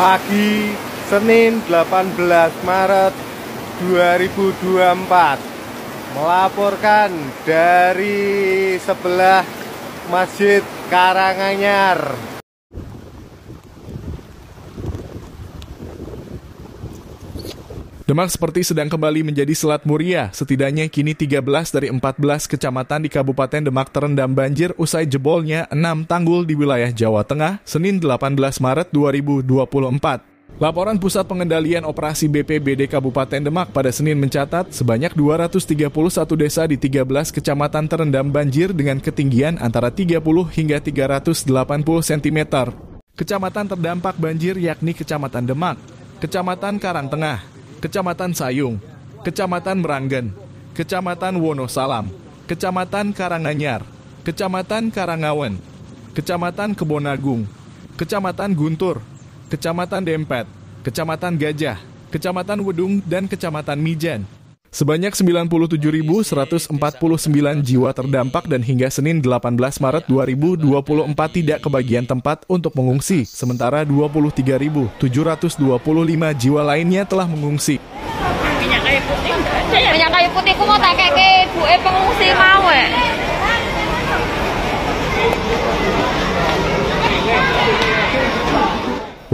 pagi Senin 18 Maret 2024 melaporkan dari sebelah Masjid Karanganyar. Demak seperti sedang kembali menjadi Selat Muria. Setidaknya kini 13 dari 14 kecamatan di Kabupaten Demak terendam banjir usai jebolnya 6 tanggul di wilayah Jawa Tengah, Senin 18 Maret 2024. Laporan Pusat Pengendalian Operasi BPBD Kabupaten Demak pada Senin mencatat sebanyak 231 desa di 13 kecamatan terendam banjir dengan ketinggian antara 30 hingga 380 cm. Kecamatan terdampak banjir yakni Kecamatan Demak, Kecamatan Karangtengah, Kecamatan Sayung, Kecamatan Meranggen, Kecamatan Wonosalam, Kecamatan Karanganyar, Kecamatan Karangawen, Kecamatan Kebonagung, Kecamatan Guntur, Kecamatan Dempet, Kecamatan Gajah, Kecamatan Wedung, dan Kecamatan Mijen. Sebanyak 97.149 jiwa terdampak dan hingga Senin 18 Maret 2024 tidak kebagian tempat untuk mengungsi, sementara 23.725 jiwa lainnya telah mengungsi. Minyak kayu putih ku mau tak kayak ibuke pengungsi mau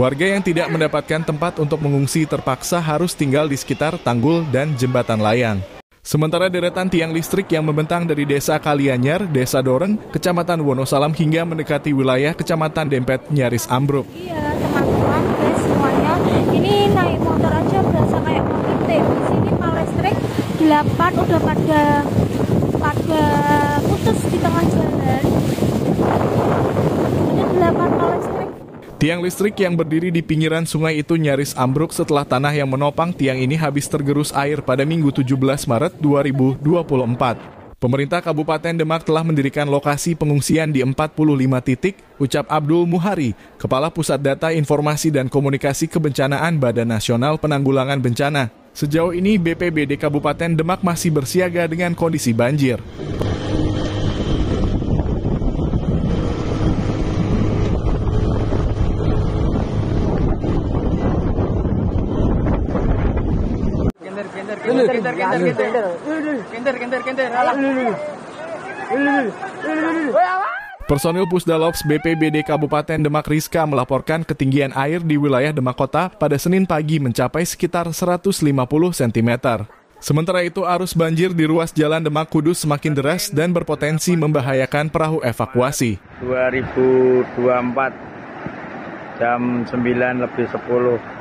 Warga yang tidak mendapatkan tempat untuk mengungsi terpaksa harus tinggal di sekitar tanggul dan jembatan layang. Sementara deretan tiang listrik yang membentang dari Desa Kalianyar, Desa Doreng, Kecamatan Wonosalam hingga mendekati wilayah Kecamatan Dempet nyaris ambruk. Iya teman-teman, guys semuanya, ini naik motor aja berasa kayak mau ngintip. Di sini pal listrik 8 udah pada putus di tengah jalan. Ini 8 pal listrik. Tiang listrik yang berdiri di pinggiran sungai itu nyaris ambruk setelah tanah yang menopang tiang ini habis tergerus air pada Minggu 17 Maret 2024. Pemerintah Kabupaten Demak telah mendirikan lokasi pengungsian di 45 titik, ucap Abdul Muhari, Kepala Pusat Data Informasi dan Komunikasi Kebencanaan Badan Nasional Penanggulangan Bencana. Sejauh ini BPBD Kabupaten Demak masih bersiaga dengan kondisi banjir. Personil Pusdalops BPBD Kabupaten Demak Rizka melaporkan ketinggian air di wilayah Demak Kota pada Senin pagi mencapai sekitar 150 cm. Sementara itu arus banjir di ruas jalan Demak Kudus semakin deras dan berpotensi membahayakan perahu evakuasi. 2024 jam 9:10.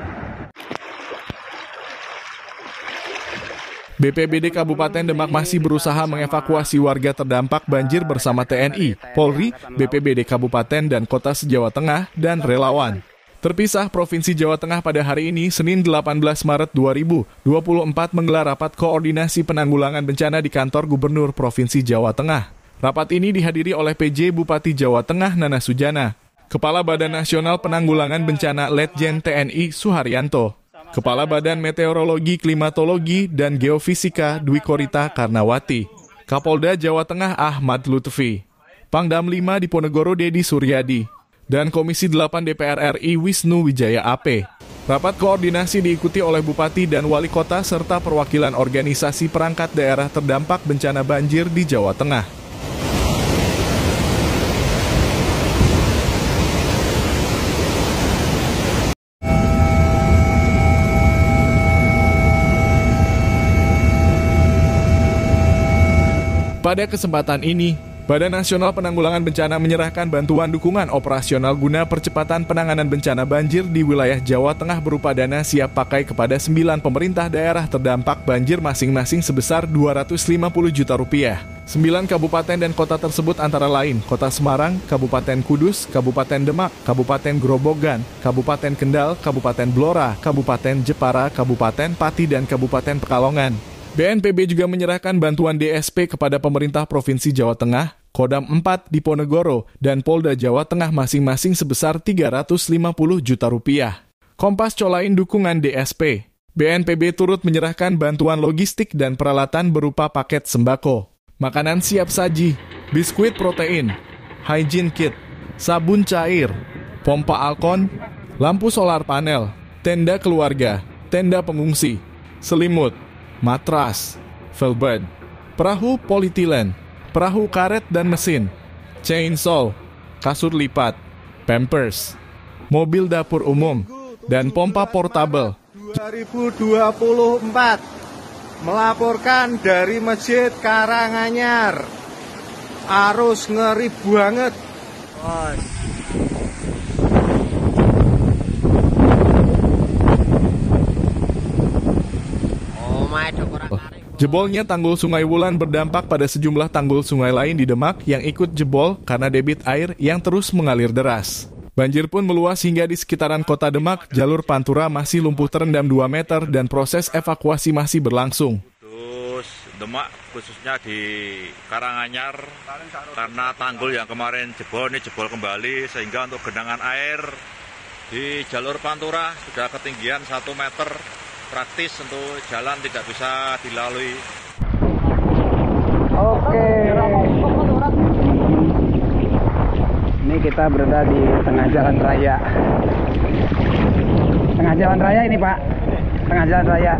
BPBD Kabupaten Demak masih berusaha mengevakuasi warga terdampak banjir bersama TNI, Polri, BPBD Kabupaten dan Kota se-Jawa Tengah, dan relawan. Terpisah, Provinsi Jawa Tengah pada hari ini, Senin 18 Maret 2024 menggelar rapat koordinasi penanggulangan bencana di kantor Gubernur Provinsi Jawa Tengah. Rapat ini dihadiri oleh PJ Bupati Jawa Tengah Nana Sujana, Kepala Badan Nasional Penanggulangan Bencana Letjen TNI Suharyanto, Kepala Badan Meteorologi, Klimatologi, dan Geofisika Dwi Korita Karnawati, Kapolda Jawa Tengah Ahmad Lutfi, Pangdam 5 Diponegoro Dedi Suryadi, dan Komisi 8 DPR RI Wisnu Wijaya AP. Rapat koordinasi diikuti oleh Bupati dan Wali Kota serta perwakilan organisasi perangkat daerah terdampak bencana banjir di Jawa Tengah. Pada kesempatan ini, Badan Nasional Penanggulangan Bencana menyerahkan bantuan dukungan operasional guna percepatan penanganan bencana banjir di wilayah Jawa Tengah berupa dana siap pakai kepada 9 pemerintah daerah terdampak banjir masing-masing sebesar Rp250 juta. 9 kabupaten dan kota tersebut antara lain Kota Semarang, Kabupaten Kudus, Kabupaten Demak, Kabupaten Grobogan, Kabupaten Kendal, Kabupaten Blora, Kabupaten Jepara, Kabupaten Pati, dan Kabupaten Pekalongan. BNPB juga menyerahkan bantuan DSP kepada pemerintah Provinsi Jawa Tengah, Kodam 4 Diponegoro, dan Polda Jawa Tengah masing-masing sebesar Rp350 juta. Kompas colain dukungan DSP. BNPB turut menyerahkan bantuan logistik dan peralatan berupa paket sembako, makanan siap saji, biskuit protein, hygiene kit, sabun cair, pompa alkon, lampu solar panel, tenda keluarga, tenda pengungsi, selimut, matras, velvet, perahu politilen, perahu karet dan mesin, chainsaw, kasur lipat, pampers, mobil dapur umum, dan pompa portabel. 2024 melaporkan dari Masjid Karanganyar. Arus ngeri banget. Jebolnya tanggul Sungai Wulan berdampak pada sejumlah tanggul sungai lain di Demak yang ikut jebol karena debit air yang terus mengalir deras. Banjir pun meluas hingga di sekitaran kota Demak, jalur Pantura masih lumpuh terendam 2 meter dan proses evakuasi masih berlangsung. Terus Demak khususnya di Karanganyar karena tanggul yang kemarin jebol ini jebol kembali sehingga untuk genangan air di jalur Pantura sudah ketinggian 1 meter, praktis untuk jalan tidak bisa dilalui. Oke. Ini kita berada di tengah jalan raya. Tengah jalan raya ini, Pak. Tengah jalan raya.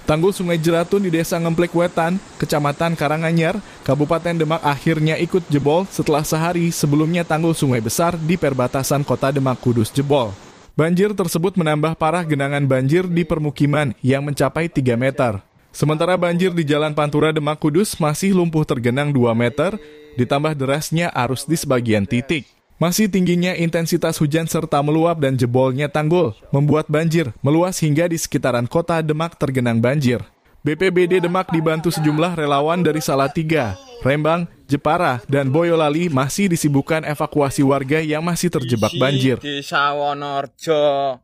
Tanggul Sungai Jeratun di Desa Ngemplek Wetan, Kecamatan Karanganyar, Kabupaten Demak akhirnya ikut jebol setelah sehari sebelumnya tanggul Sungai Besar di perbatasan Kota Demak Kudus jebol. Banjir tersebut menambah parah genangan banjir di permukiman yang mencapai 3 meter. Sementara banjir di Jalan Pantura Demak Kudus masih lumpuh tergenang 2 meter, ditambah derasnya arus di sebagian titik. Masih tingginya intensitas hujan serta meluap dan jebolnya tanggul, membuat banjir meluas hingga di sekitaran kota Demak tergenang banjir. BPBD Demak dibantu sejumlah relawan dari Salatiga, Rembang, Jepara, dan Boyolali masih disibukkan evakuasi warga yang masih terjebak banjir. Di Sawonorjo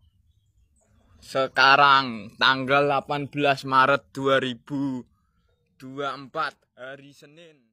sekarang tanggal 18 Maret 2024 hari Senin.